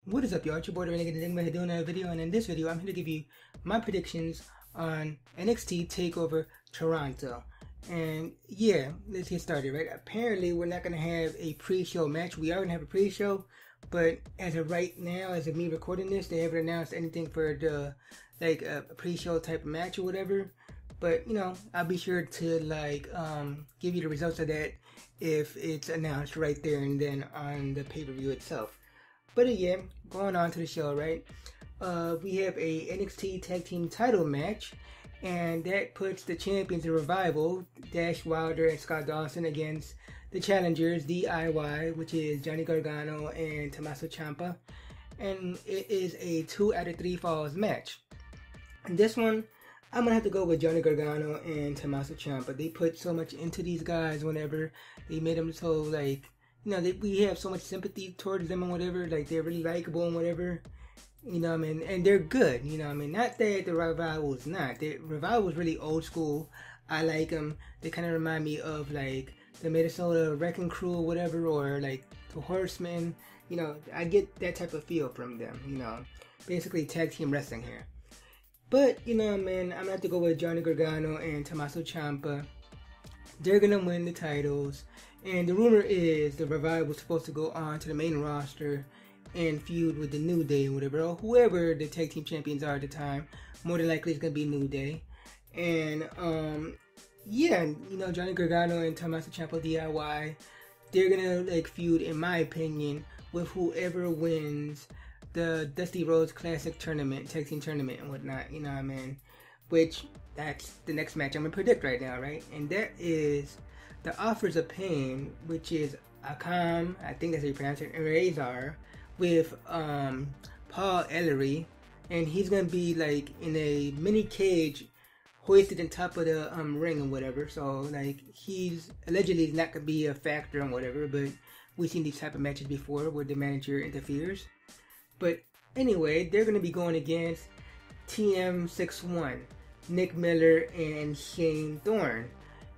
What is up, y'all? It's your boy, the Renegade Enigma, here doing another video, and in this video, I'm here to give you my predictions on NXT TakeOver Toronto. And yeah, let's get started, right? Apparently, we're not going to have a pre-show match. We are going to have a pre-show, but as of right now, as of me recording this, they haven't announced anything for the, like, a pre-show type of match or whatever. But, you know, I'll be sure to, like, give you the results of that if it's announced right there and then on the pay-per-view itself. But yeah, going on to the show, right? We have a NXT Tag Team title match, and that puts the champions of Revival, Dash Wilder and Scott Dawson, against the challengers, DIY, which is Johnny Gargano and Tommaso Ciampa. And it is a 2 out of 3 falls match. And this one, I'm going to have to go with Johnny Gargano and Tommaso Ciampa. They put so much into these guys whenever they made them so, like, you know, we have so much sympathy towards them and whatever. Like, they're really likable and whatever. You know what I mean? And they're good, you know what I mean? Not that the Revival is not. The Revival is really old school. I like them. They kind of remind me of, like, the Minnesota Wrecking Crew or whatever. Or, like, the Horsemen. You know, I get that type of feel from them, you know. Basically, tag team wrestling here. But, you know what I mean? I'm going to have to go with Johnny Gargano and Tommaso Ciampa. They're going to win the titles. And the rumor is the Revival is supposed to go on to the main roster and feud with the New Day and whatever, or whoever the tag team champions are at the time. More than likely it's going to be New Day. And, yeah, you know, Johnny Gargano and Tommaso Ciampa DIY, they're going to, like, feud, in my opinion, with whoever wins the Dusty Rhodes Classic tournament, tag team tournament and whatnot, you know what I mean? Which, that's the next match I'm going to predict right now, right? And that is the Authors of Pain, which is Akam, I think that's how you pronounce it, Razor, with Paul Ellery, and he's gonna be like in a mini cage hoisted on top of the ring and whatever. So like he's allegedly not gonna be a factor and whatever, but we've seen these type of matches before where the manager interferes. But anyway, they're gonna be going against TM61, Nick Miller and Shane Thorne.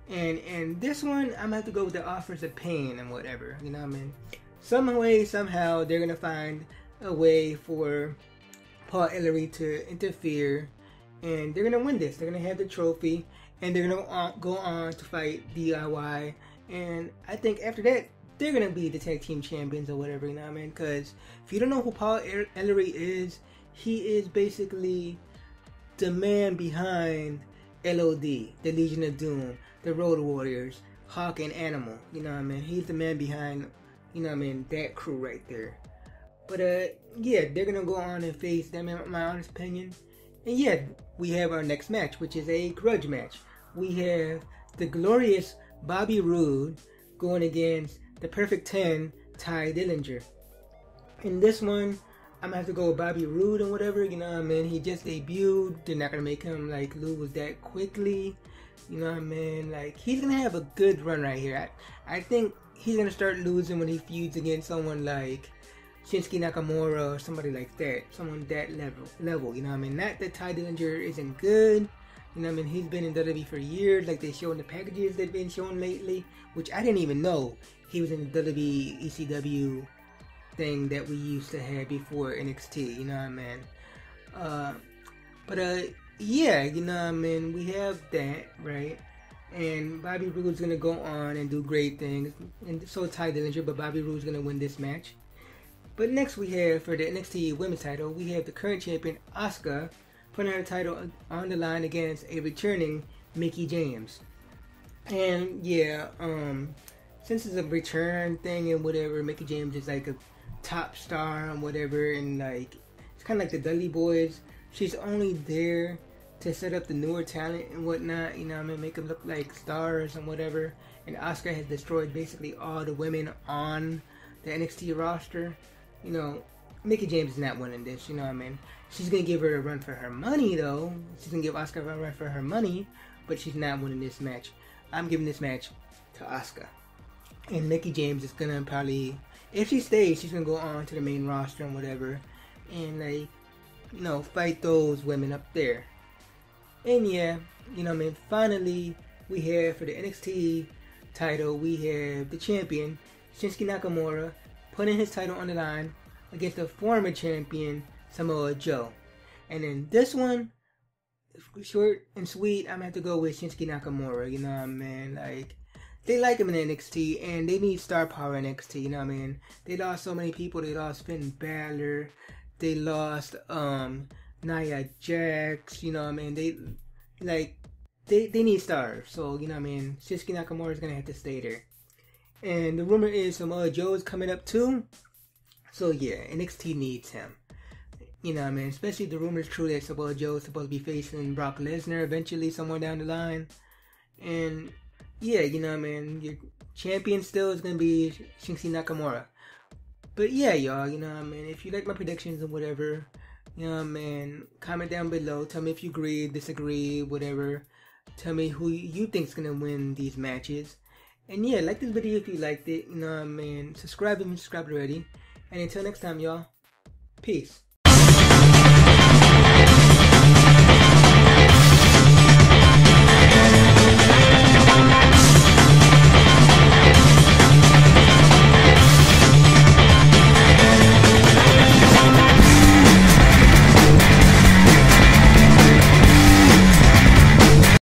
And this one, I'm gonna have to go with the Authors of Pain and whatever, you know what I mean? Some way, somehow, they're gonna find a way for Paul Ellery to interfere, and they're gonna win this. They're gonna have the trophy, and they're gonna go on to fight DIY. And I think after that, they're gonna be the tag team champions or whatever, you know what I mean? Because if you don't know who Paul Ellery is, he is basically the man behind LOD, the Legion of Doom, the Road Warriors, Hawk and Animal, you know what I mean? He's the man behind, you know what I mean, that crew right there. But yeah, they're gonna go on and face them, in my honest opinion. And yeah, we have our next match, which is a grudge match. We have the glorious Bobby Roode going against the Perfect 10, Ty Dillinger. In this one, I'm gonna have to go with Bobby Roode and whatever, you know what I mean? He just debuted. They're not gonna make him like lose that quickly. You know what I mean? Like, he's gonna have a good run right here. I think he's gonna start losing when he feuds against someone like Shinsuke Nakamura or somebody like that. Someone that level, you know what I mean? Not that Ty Dillinger isn't good. You know what I mean? He's been in WWE for years, like they show in the packages they've been showing lately, which I didn't even know he was in the WWE ECW thing that we used to have before NXT, you know what I mean? Yeah, you know what I mean, we have that, right? And Bobby Roode's gonna go on and do great things, and so Ty Dillinger, but Bobby Roode's gonna win this match. But next we have, for the NXT Women's title, we have the current champion, Asuka, putting her title on the line against a returning Mickie James. And yeah, since it's a return thing and whatever, Mickie James is like a top star and whatever, and like, it's kind of like the Dudley Boys. She's only there to set up the newer talent and whatnot, you know what I mean, make them look like stars and whatever. And Asuka has destroyed basically all the women on the NXT roster. You know, Mickie James is not winning this, you know what I mean. She's going to give her a run for her money, though. She's going to give Asuka a run for her money, but she's not winning this match. I'm giving this match to Asuka. And Mickie James is going to probably, if she stays, she's going to go on to the main roster and whatever. And, like, you know, fight those women up there. And yeah, you know what I mean, finally, we have, for the NXT title, we have the champion, Shinsuke Nakamura, putting his title on the line against the former champion Samoa Joe. And then this one, short and sweet, I'm gonna have to go with Shinsuke Nakamura. You know what I mean? Like, they like him in NXT, and they need star power in NXT. You know what I mean? They lost so many people. They lost Finn Balor. They lost Nia Jax. You know what I mean? They need stars. So, you know what I mean? Shinsuke Nakamura is gonna have to stay there. And the rumor is Samoa Joe is coming up too. So yeah, NXT needs him. You know what I mean? Especially the rumor is true that Samoa Joe is supposed to be facing Brock Lesnar eventually somewhere down the line. And yeah, you know what I mean? Your champion still is going to be Shinsuke Nakamura. But yeah, y'all, you know what I mean? If you like my predictions and whatever, you know what I mean? Comment down below. Tell me if you agree, disagree, whatever. Tell me who you think's going to win these matches. And yeah, like this video if you liked it. You know what I mean? Subscribe if you subscribed already. And until next time, y'all. Peace.